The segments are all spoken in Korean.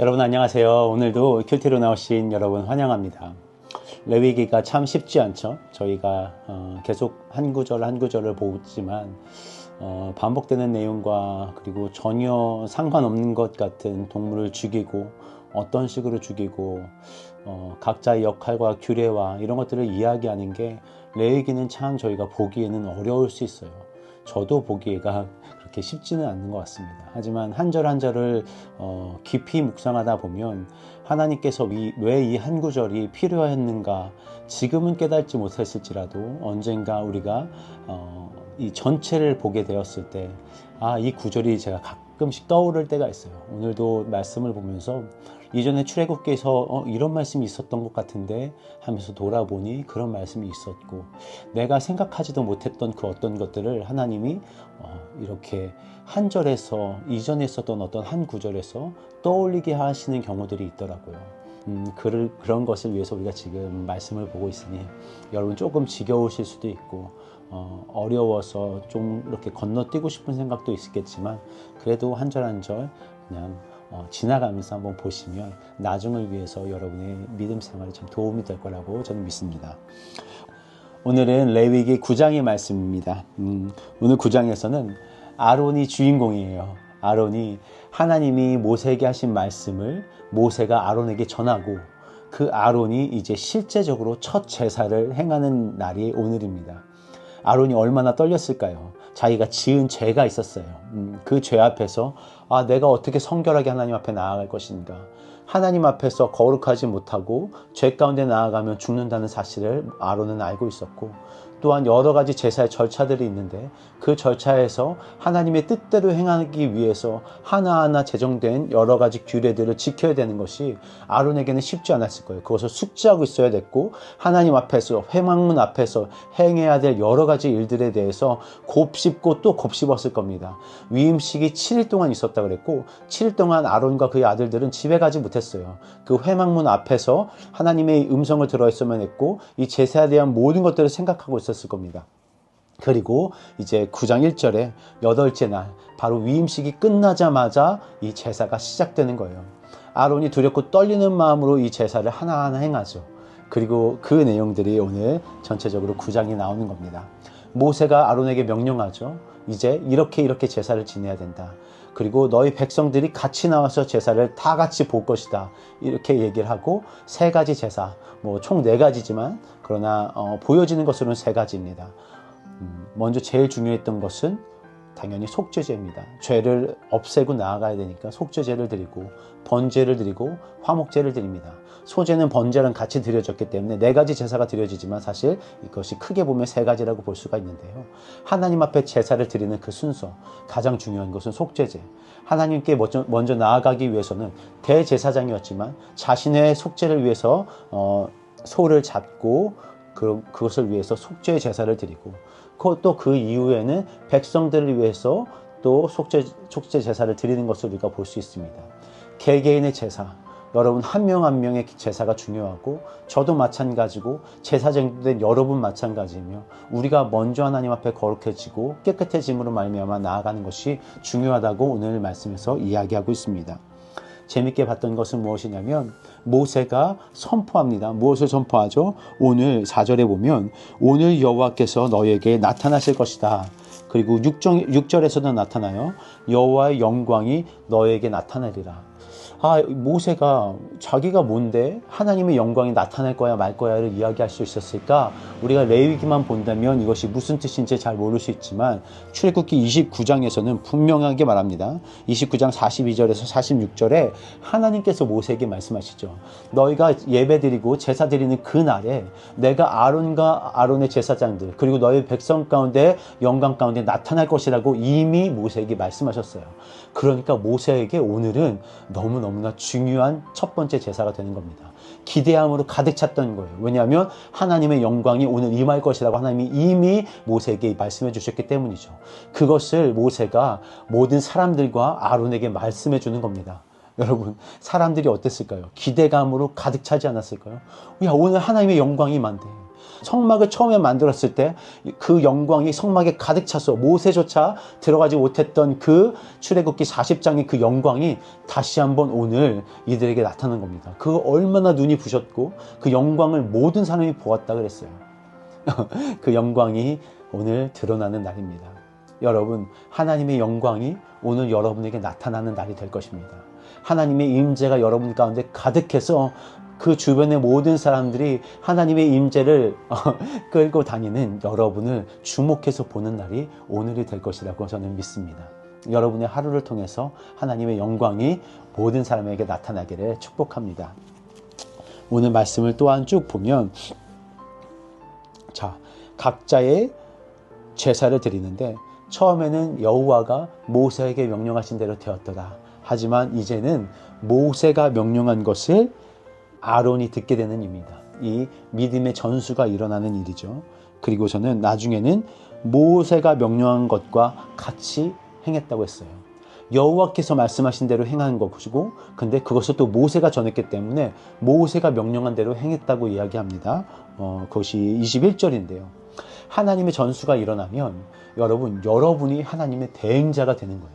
여러분 안녕하세요. 오늘도 큐티로 나오신 여러분 환영합니다. 레위기가 참 쉽지 않죠. 저희가 계속 한 구절 한 구절을 보지만 반복되는 내용과 그리고 전혀 상관없는 것 같은 동물을 죽이고 어떤 식으로 죽이고 각자의 역할과 규례와 이런 것들을 이야기하는 게 레위기는 참 저희가 보기에는 어려울 수 있어요. 저도 보기가 그렇게 쉽지는 않는 것 같습니다. 하지만 한 절 한 절을 깊이 묵상하다 보면 하나님께서 왜 이 한 구절이 필요했는가, 지금은 깨닫지 못했을지라도 언젠가 우리가 이 전체를 보게 되었을 때 이 구절이 제가 가끔씩 떠오를 때가 있어요. 오늘도 말씀을 보면서 이전에 출애굽기에서 이런 말씀이 있었던 것 같은데 하면서 돌아보니 그런 말씀이 있었고, 내가 생각하지도 못했던 그 어떤 것들을 하나님이 이렇게 한 절에서 이전에 있었던 어떤 한 구절에서 떠올리게 하시는 경우들이 있더라고요. 그런 것을 위해서 우리가 지금 말씀을 보고 있으니 여러분 조금 지겨우실 수도 있고 어려워서 좀 이렇게 건너뛰고 싶은 생각도 있겠지만, 그래도 한 절 한 절 그냥 지나가면서 한번 보시면 나중을 위해서 여러분의 믿음 생활에 참 도움이 될 거라고 저는 믿습니다. 오늘은 레위기 9장의 말씀입니다. 오늘 9장에서는 아론이 주인공이에요. 아론이 하나님이 모세에게 하신 말씀을 모세가 아론에게 전하고, 그 아론이 이제 실제적으로 첫 제사를 행하는 날이 오늘입니다. 아론이 얼마나 떨렸을까요? 자기가 지은 죄가 있었어요. 그 죄 앞에서 내가 어떻게 성결하게 하나님 앞에 나아갈 것인가, 하나님 앞에서 거룩하지 못하고 죄 가운데 나아가면 죽는다는 사실을 아론은 알고 있었고, 또한 여러 가지 제사의 절차들이 있는데 그 절차에서 하나님의 뜻대로 행하기 위해서 하나하나 제정된 여러 가지 규례들을 지켜야 되는 것이 아론에게는 쉽지 않았을 거예요. 그것을 숙지하고 있어야 됐고, 하나님 앞에서 회막문 앞에서 행해야 될 여러 가지 일들에 대해서 곱씹고 또 곱씹었을 겁니다. 위임식이 7일 동안 있었다 그랬고, 7일 동안 아론과 그의 아들들은 집에 가지 못했어요. 그 회막문 앞에서 하나님의 음성을 들어있어야만 했고, 이 제사에 대한 모든 것들을 생각하고 있었을 겁니다. 그리고 이제 9장 1절에 8째 날 바로 위임식이 끝나자마자 이 제사가 시작되는 거예요. 아론이 두렵고 떨리는 마음으로 이 제사를 하나하나 행하죠. 그리고 그 내용들이 오늘 전체적으로 9장에 나오는 겁니다. 모세가 아론에게 명령하죠. 이제 이렇게 제사를 지내야 된다. 그리고 너희 백성들이 같이 나와서 제사를 다 같이 볼 것이다. 이렇게 얘기를 하고, 세 가지 제사, 총 네 가지지만 그러나 보여지는 것으로는 세 가지입니다. 먼저 제일 중요했던 것은 당연히 속죄제입니다. 죄를 없애고 나아가야 되니까 속죄제를 드리고, 번제를 드리고, 화목제를 드립니다. 소제는 번제랑 같이 드려졌기 때문에 네 가지 제사가 드려지지만 사실 이것이 크게 보면 세 가지라고 볼 수가 있는데요. 하나님 앞에 제사를 드리는 그 순서, 가장 중요한 것은 속죄제. 하나님께 먼저 나아가기 위해서는 대제사장이었지만 자신의 속죄를 위해서 소를 잡고 그것을 위해서 속죄의 제사를 드리고, 또 그 이후에는 백성들을 위해서 또 속죄 제사를 드리는 것을 우리가 볼 수 있습니다. 개개인의 제사, 여러분 한 명 한 명의 제사가 중요하고, 저도 마찬가지고 제사장된 여러분 마찬가지이며, 우리가 먼저 하나님 앞에 거룩해지고 깨끗해짐으로 말미암아 나아가는 것이 중요하다고 오늘 말씀에서 이야기하고 있습니다. 재밌게 봤던 것은 무엇이냐면 모세가 선포합니다. 무엇을 선포하죠? 오늘 4절에 보면 오늘 여호와께서 너에게 나타나실 것이다. 그리고 6절에서도 나타나요. 여호와의 영광이 너에게 나타나리라. 모세가 자기가 뭔데 하나님의 영광이 나타날 거야 말 거야를 이야기할 수 있었을까? 우리가 레위기만 본다면 이것이 무슨 뜻인지 잘 모를 수 있지만 출애굽기 29장에서는 분명하게 말합니다. 29장 42절에서 46절에 하나님께서 모세에게 말씀하시죠. 너희가 예배드리고 제사 드리는 그 날에 내가 아론과 아론의 제사장들 그리고 너희 백성 가운데 영광 가운데 나타날 것이라고 이미 모세에게 말씀하셨어요. 그러니까 모세에게 오늘은 너무나 중요한 첫 번째 제사가 되는 겁니다. 기대함으로 가득 찼던 거예요. 왜냐하면 하나님의 영광이 오늘 임할 것이라고 하나님이 이미 모세에게 말씀해 주셨기 때문이죠. 그것을 모세가 모든 사람들과 아론에게 말씀해 주는 겁니다. 여러분, 사람들이 어땠을까요? 기대감으로 가득 차지 않았을까요? 오늘 하나님의 영광이 임한대. 성막을 처음에 만들었을 때 그 영광이 성막에 가득 차서 모세조차 들어가지 못했던 그 출애굽기 40장의 그 영광이 다시 한번 오늘 이들에게 나타난 겁니다. 그 얼마나 눈이 부셨고 그 영광을 모든 사람이 보았다 그랬어요. 그 영광이 오늘 드러나는 날입니다. 여러분, 하나님의 영광이 오늘 여러분에게 나타나는 날이 될 것입니다. 하나님의 임재가 여러분 가운데 가득해서 그 주변의 모든 사람들이 하나님의 임재를 끌고 다니는 여러분을 주목해서 보는 날이 오늘이 될 것이라고 저는 믿습니다. 여러분의 하루를 통해서 하나님의 영광이 모든 사람에게 나타나기를 축복합니다. 오늘 말씀을 또한 쭉 보면, 자, 각자의 제사를 드리는데 처음에는 여호와가 모세에게 명령하신 대로 되었더라. 하지만 이제는 모세가 명령한 것을 아론이 듣게 되는 일입니다. 이 믿음의 전수가 일어나는 일이죠. 그리고 저는 나중에는 모세가 명령한 것과 같이 행했다고 했어요. 여호와께서 말씀하신 대로 행한 것이고, 근데 그것을 또 모세가 전했기 때문에 모세가 명령한 대로 행했다고 이야기합니다. 그것이 21절인데요. 하나님의 전수가 일어나면 여러분이 하나님의 대행자가 되는 거예요.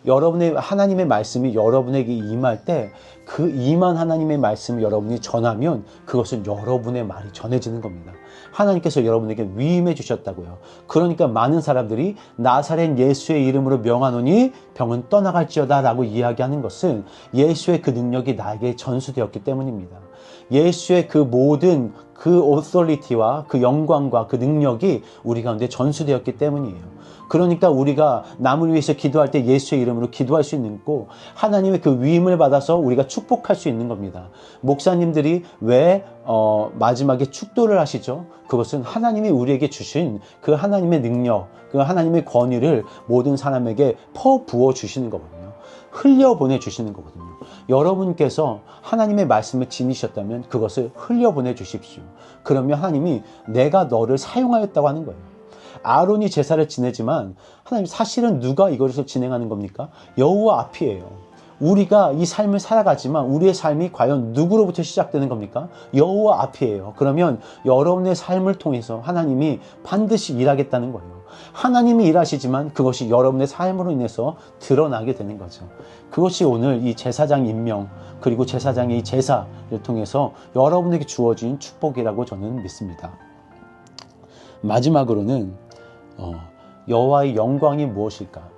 여러분의 하나님의 말씀이 여러분에게 임할 때 그 임한 하나님의 말씀을 여러분이 전하면 그것은 여러분의 말이 전해지는 겁니다. 하나님께서 여러분에게 위임해 주셨다고요. 그러니까 많은 사람들이 나사렛 예수의 이름으로 명하노니 병은 떠나갈지어다 라고 이야기하는 것은 예수의 그 능력이 나에게 전수되었기 때문입니다. 예수의 그 모든 그 오소리티와 그 영광과 그 능력이 우리 가운데 전수되었기 때문이에요. 그러니까 우리가 남을 위해서 기도할 때 예수의 이름으로 기도할 수 있는 거고, 하나님의 그 위임을 받아서 우리가 축복할 수 있는 겁니다. 목사님들이 왜 마지막에 축도를 하시죠? 그것은 하나님이 우리에게 주신 그 하나님의 능력, 그 하나님의 권위를 모든 사람에게 퍼부어 주시는 거거든요. 흘려보내 주시는 거거든요. 여러분께서 하나님의 말씀을 지니셨다면 그것을 흘려보내 주십시오. 그러면 하나님이 내가 너를 사용하였다고 하는 거예요. 아론이 제사를 지내지만 하나님, 사실은 누가 이것을 진행하는 겁니까? 여호와 앞이에요. 우리가 이 삶을 살아가지만 우리의 삶이 과연 누구로부터 시작되는 겁니까? 여호와 앞이에요. 그러면 여러분의 삶을 통해서 하나님이 반드시 일하겠다는 거예요. 하나님이 일하시지만 그것이 여러분의 삶으로 인해서 드러나게 되는 거죠. 그것이 오늘 이 제사장 임명, 그리고 제사장의 이 제사를 통해서 여러분에게 주어진 축복이라고 저는 믿습니다. 마지막으로는 여호와의 영광이 무엇일까?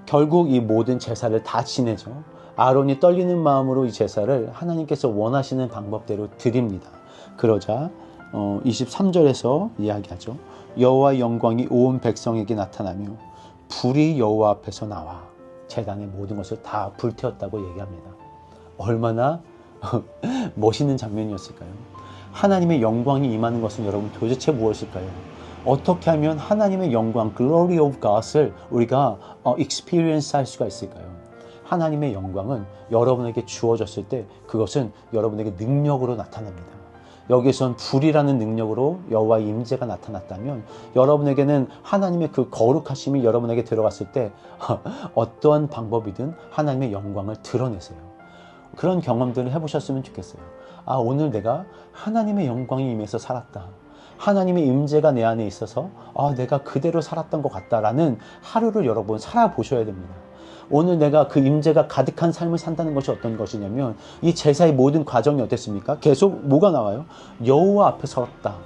결국 이 모든 제사를 다 지내죠. 아론이 떨리는 마음으로 이 제사를 하나님께서 원하시는 방법대로 드립니다. 그러자 23절에서 이야기하죠. 여호와의 영광이 온 백성에게 나타나며 불이 여호와 앞에서 나와 제단의 모든 것을 다 불태웠다고 얘기합니다. 얼마나 멋있는 장면이었을까요? 하나님의 영광이 임하는 것은 여러분 도대체 무엇일까요? 어떻게 하면 하나님의 영광, glory of God을 우리가 experience 할 수가 있을까요? 하나님의 영광은 여러분에게 주어졌을 때 그것은 여러분에게 능력으로 나타납니다. 여기선 불이라는 능력으로 여호와의 임재가 나타났다면 여러분에게는 하나님의 그 거룩하심이 여러분에게 들어갔을 때 어떠한 방법이든 하나님의 영광을 드러내세요. 그런 경험들을 해보셨으면 좋겠어요. 아, 오늘 내가 하나님의 영광이 임해서 살았다. 하나님의 임재가 내 안에 있어서 내가 그대로 살았던 것 같다라는 하루를 여러분 살아보셔야 됩니다. 오늘 내가 그 임재가 가득한 삶을 산다는 것이 어떤 것이냐면 이 제사의 모든 과정이 어땠습니까? 계속 뭐가 나와요? 여호와 앞에 섰다.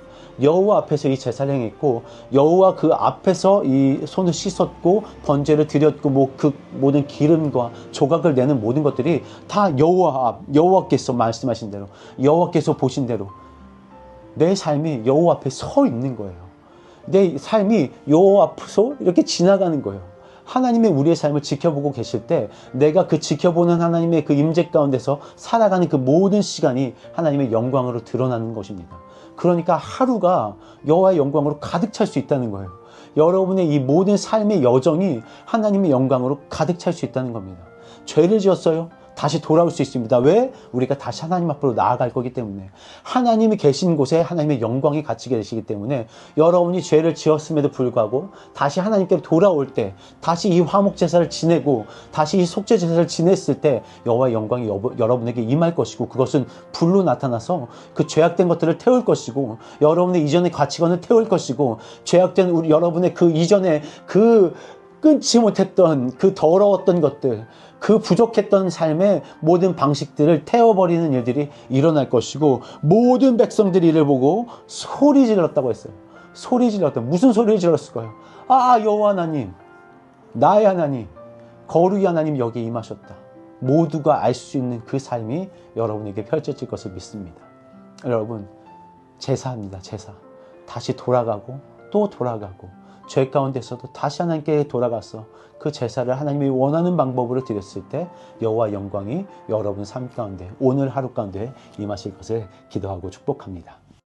여호와 앞에서 이 제사를 행했고 여호와 그 앞에서 이 손을 씻었고 번제를 드렸고 그 모든 기름과 조각을 내는 모든 것들이 다 여호와께서 말씀하신 대로, 여호와께서 보신 대로 내 삶이 여호와 앞에 서 있는 거예요. 내 삶이 여호와 앞에서 이렇게 지나가는 거예요. 하나님의 우리의 삶을 지켜보고 계실 때 내가 그 지켜보는 하나님의 그 임재 가운데서 살아가는 그 모든 시간이 하나님의 영광으로 드러나는 것입니다. 그러니까 하루가 여호와의 영광으로 가득 찰 수 있다는 거예요. 여러분의 이 모든 삶의 여정이 하나님의 영광으로 가득 찰 수 있다는 겁니다. 죄를 지었어요? 다시 돌아올 수 있습니다. 왜? 우리가 다시 하나님 앞으로 나아갈 거기 때문에. 하나님이 계신 곳에 하나님의 영광이 같이 계시기 때문에 여러분이 죄를 지었음에도 불구하고 다시 하나님께로 돌아올 때, 다시 이 화목 제사를 지내고 다시 이 속죄 제사를 지냈을 때 여호와의 영광이 여러분에게 임할 것이고, 그것은 불로 나타나서 그 죄악된 것들을 태울 것이고, 여러분의 이전의 가치관을 태울 것이고, 죄악된 여러분의 그 이전에 그 끊지 못했던 그 더러웠던 것들, 그 부족했던 삶의 모든 방식들을 태워버리는 일들이 일어날 것이고, 모든 백성들이 이를 보고 소리 질렀다고 했어요. 소리 질렀다. 무슨 소리를 질렀을까요? 아, 여호와 하나님, 나의 하나님, 거룩의 하나님 여기에 임하셨다. 모두가 알 수 있는 그 삶이 여러분에게 펼쳐질 것을 믿습니다. 여러분, 제사합니다. 제사. 다시 돌아가고 또 돌아가고, 죄 가운데서도 다시 하나님께 돌아가서 그 제사를 하나님이 원하는 방법으로 드렸을 때 여호와 영광이 여러분 삶 가운데, 오늘 하루 가운데 임하실 것을 기도하고 축복합니다.